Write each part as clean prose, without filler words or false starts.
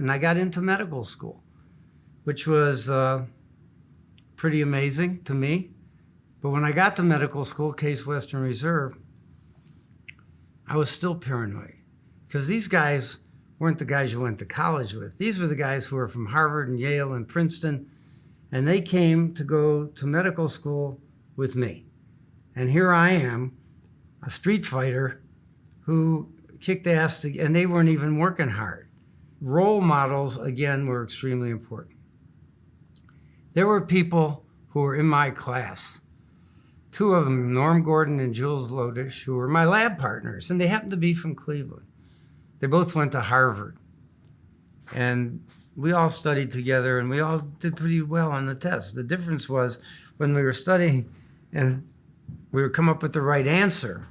and I got into medical school, which was pretty amazing to me. But when I got to medical school, Case Western Reserve, I was still paranoid because these guys weren't the guys you went to college with. These were the guys who were from Harvard and Yale and Princeton, and they came to go to medical school with me. And here I am, a street fighter who kicked ass, and they weren't even working hard. Role models, again, were extremely important. There were people who were in my class, two of them, Norm Gordon and Jules Lodish, who were my lab partners, and they happened to be from Cleveland. They both went to Harvard. And we all studied together, and we all did pretty well on the test. The difference was when we were studying and we would come up with the right answer,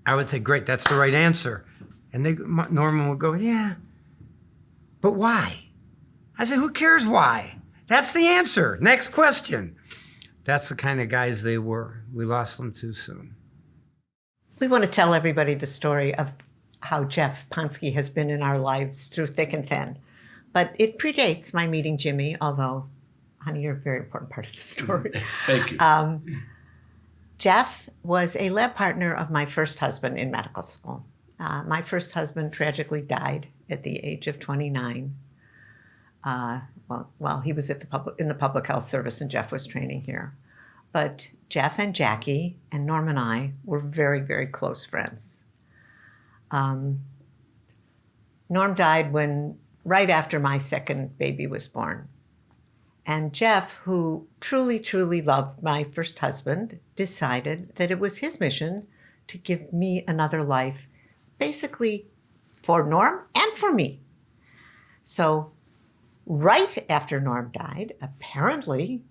I would say, great, that's the right answer. And Norman would go, yeah, but why? I said, who cares why? That's the answer. Next question. That's the kind of guys they were. We lost them too soon. We want to tell everybody the story of how Jeff Ponsky has been in our lives through thick and thin. But it predates my meeting Jimmy, although, honey, you're a very important part of the story. Thank you. Jeff was a lab partner of my first husband in medical school. My first husband tragically died at the age of 29. Well, he was in the public health service, and Jeff was training here. But Jeff and Jackie and Norm and I were very, very close friends. Norm died right after my second baby was born. And Jeff, who truly, truly loved my first husband, decided that it was his mission to give me another life, basically for Norm and for me. So right after Norm died, apparently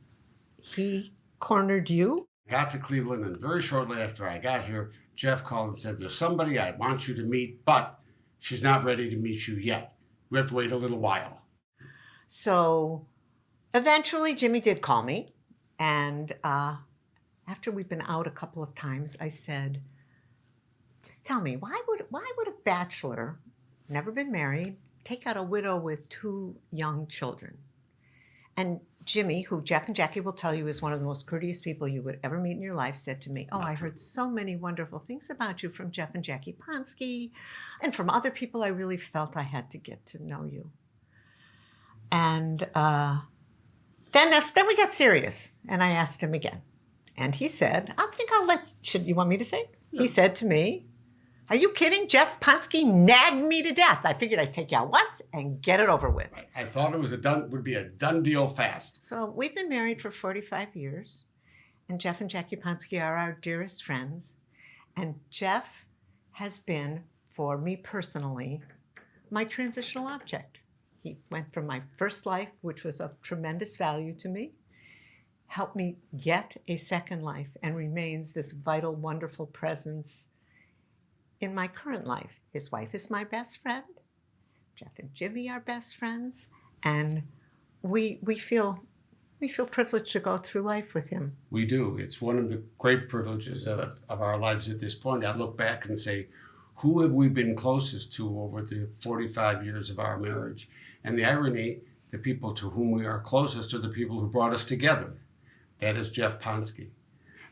he cornered you. I got to Cleveland, and very shortly after I got here, Jeff called and said, there's somebody I want you to meet, but she's not ready to meet you yet. We have to wait a little while. So eventually Jimmy did call me, and after we'd been out a couple of times, I said, just tell me, why would a bachelor, never been married, take out a widow with two young children? And Jimmy, who Jeff and Jackie will tell you is one of the most courteous people you would ever meet in your life, said to me, oh, I heard so many wonderful things about you from Jeff and Jackie Ponsky and from other people. I really felt I had to get to know you. And then we got serious, and I asked him again. And he said, you want me to say? No. He said to me, are you kidding? Jeff Ponsky nagged me to death. I figured I'd take you out once and get it over with. I thought it would be a done deal fast. So we've been married for 45 years, and Jeff and Jackie Ponsky are our dearest friends. And Jeff has been, for me personally, my transitional object. He went from my first life, which was of tremendous value to me, helped me get a second life, and remains this vital, wonderful presence in my current life. His wife is my best friend. Jeff and Jimmy are best friends, and we feel privileged to go through life with him. We do. It's one of the great privileges of our lives at this point. I look back and say, who have we been closest to over the 45 years of our marriage? And the irony, the people to whom we are closest are the people who brought us together. That is Jeff Ponsky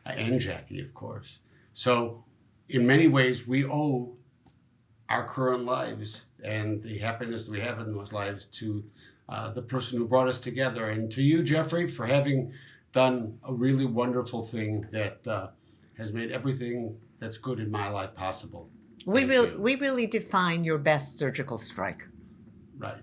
and Jackie, of course. So in many ways, we owe our current lives and the happiness we have in those lives to the person who brought us together. And to you, Jeffrey, for having done a really wonderful thing that has made everything that's good in my life possible. We really define your best surgical strike. Right.